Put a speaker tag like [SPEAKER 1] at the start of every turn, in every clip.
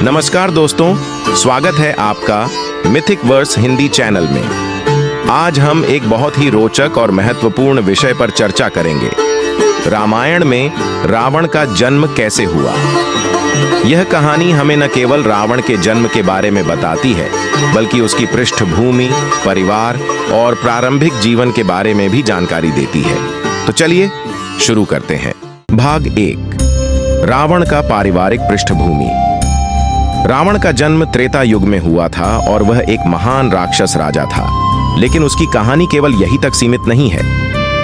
[SPEAKER 1] नमस्कार दोस्तों, स्वागत है आपका मिथिक वर्स हिंदी चैनल में। आज हम एक बहुत ही रोचक और महत्वपूर्ण विषय पर चर्चा करेंगे। रामायण में रावण का जन्म कैसे हुआ। यह कहानी हमें न केवल रावण के जन्म के बारे में बताती है, बल्कि उसकी पृष्ठभूमि, परिवार और प्रारंभिक जीवन के बारे में भी जानकारी देती है। तो चलिए शुरू करते हैं। भाग 1, रावण का पारिवारिक पृष्ठभूमि। रावण का जन्म त्रेता युग में हुआ था और वह एक महान राक्षस राजा था। लेकिन उसकी कहानी केवल यही तक सीमित नहीं है।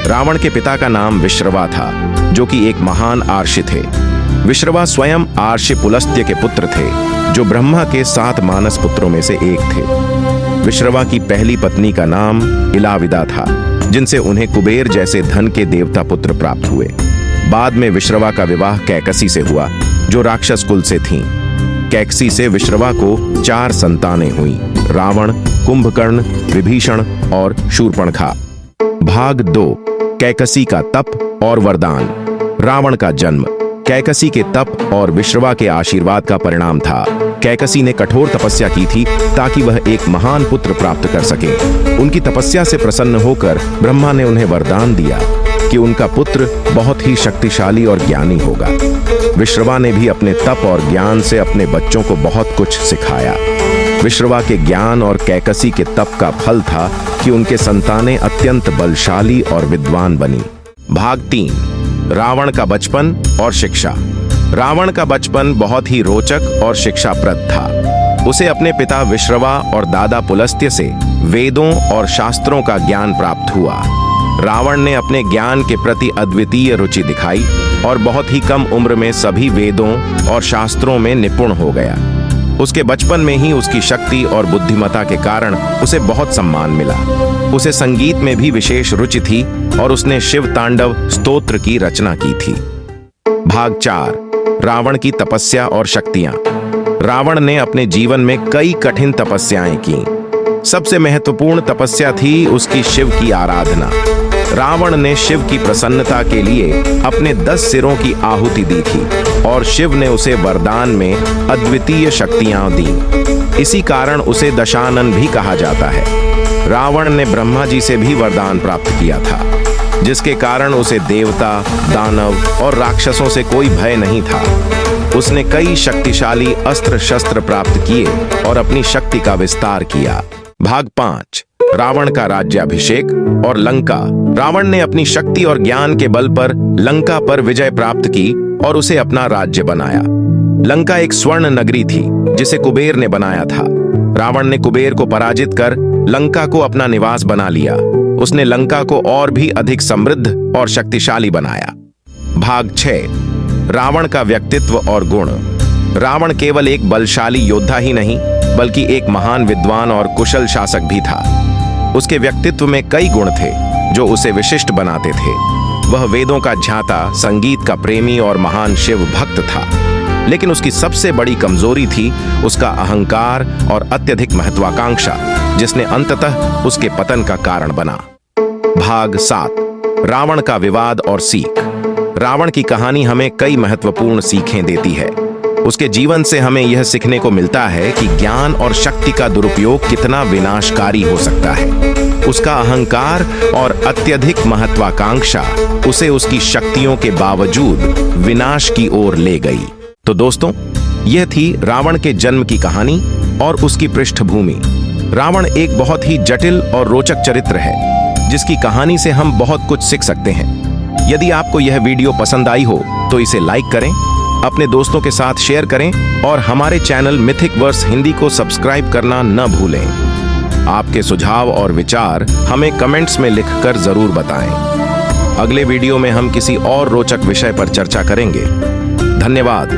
[SPEAKER 1] रावण के पिता का नाम विश्रवा था, जो कि एक महान आर्षि थे। विश्रवा स्वयं आर्षि पुलस्त्य के पुत्र थे, जो ब्रह्मा के 7 मानस पुत्रों में से एक थे। विश्रवा की पहली पत्नी का नाम इलाविदा था, जिनसे उन्हें कुबेर जैसे धन के देवता पुत्र प्राप्त हुए। बाद में विश्रवा का विवाह कैकसी से हुआ, जो राक्षस कुल से थीं। कैकसी से विश्रवा को 4 संतानें हुई: रावण, कुंभकर्ण, विभीषण और शूर्पणखा। भाग 2, कैकसी का तप और वरदान। रावण का जन्म कैकसी के तप और विश्रवा के आशीर्वाद का परिणाम था। कैकसी ने कठोर तपस्या की थी ताकि वह एक महान पुत्र प्राप्त कर सके। उनकी तपस्या से प्रसन्न होकर ब्रह्मा ने उन्हें वरदान दिया कि उनका पुत्र बहुत ही शक्तिशाली और ज्ञानी होगा। विश्रवा ने भी अपने तप और ज्ञान से अपने बच्चों को बहुत कुछ सिखाया। विश्रवा के ज्ञान और कैकसी के तप का फल था कि उनके संतानें अत्यंत बलशाली और विद्वान बनी। भाग 3, रावण का बचपन और शिक्षा। रावण का बचपन बहुत ही रोचक और शिक्षाप्रद था। उसे अपने पिता विश्रवा और दादा पुलस्त्य से वेदों और शास्त्रों का ज्ञान प्राप्त हुआ। रावण ने अपने ज्ञान के प्रति अद्वितीय रुचि दिखाई और बहुत ही कम उम्र में सभी वेदों और शास्त्रों में निपुण हो गया। उसके बचपन में ही उसकी शक्ति और बुद्धिमत्ता के कारण उसे बहुत सम्मान मिला। उसे संगीत में भी विशेष रुचि थी और उसने शिव तांडव स्तोत्र की रचना की थी। भाग 4, रावण की तपस्या और शक्तियां। रावण ने अपने जीवन में कई कठिन तपस्याएं की। सबसे महत्वपूर्ण तपस्या थी उसकी शिव की आराधना। रावण ने शिव की प्रसन्नता के लिए अपने 10 सिरों की आहुति दी थी और शिव ने उसे वरदान में अद्वितीय शक्तियां दी। इसी कारण उसे दशानन भी कहा जाता है। रावण ने ब्रह्मा जी से भी वरदान प्राप्त किया था, जिसके कारण उसे देवता, दानव और राक्षसों से कोई भय नहीं था। उसने कई शक्तिशाली अस्त्र शस्त्र प्राप्त किए और अपनी शक्ति का विस्तार किया। भाग 5, रावण का राज्याभिषेक और लंका। रावण ने अपनी शक्ति और ज्ञान के बल पर लंका पर विजय प्राप्त की और उसे अपना राज्य बनाया। लंका एक स्वर्ण नगरी थी, जिसे कुबेर ने बनाया था। रावण ने कुबेर को पराजित कर लंका को अपना निवास बना लिया। उसने लंका को और भी अधिक समृद्ध और शक्तिशाली बनाया। भाग 6, रावण का व्यक्तित्व और गुण। रावण केवल एक बलशाली योद्धा ही नहीं, बल्कि एक महान विद्वान और कुशल शासक भी था। उसके व्यक्तित्व में कई गुण थे जो उसे विशिष्ट बनाते थे। वह वेदों का ज्ञाता, संगीत का प्रेमी और महान शिव भक्त था। लेकिन उसकी सबसे बड़ी कमजोरी थी उसका अहंकार और अत्यधिक महत्वाकांक्षा, जिसने अंततः उसके पतन का कारण बना। भाग 7, रावण का विवाद और सीख। रावण की कहानी हमें कई महत्वपूर्ण सीखें देती है। उसके जीवन से हमें यह सीखने को मिलता है कि ज्ञान और शक्ति का दुरुपयोग कितना विनाशकारी हो सकता है। उसका अहंकार और अत्यधिक महत्वाकांक्षा उसे उसकी शक्तियों के बावजूद विनाश की ओर ले गई। तो दोस्तों, यह थी रावण के जन्म की कहानी और उसकी पृष्ठभूमि। रावण एक बहुत ही जटिल और रोचक चरित्र है, जिसकी कहानी से हम बहुत कुछ सीख सकते हैं। यदि आपको यह वीडियो पसंद आई हो तो इसे लाइक करें, अपने दोस्तों के साथ शेयर करें और हमारे चैनल मिथिक वर्स हिंदी को सब्सक्राइब करना न भूलें। आपके सुझाव और विचार हमें कमेंट्स में लिखकर जरूर बताएं। अगले वीडियो में हम किसी और रोचक विषय पर चर्चा करेंगे। धन्यवाद।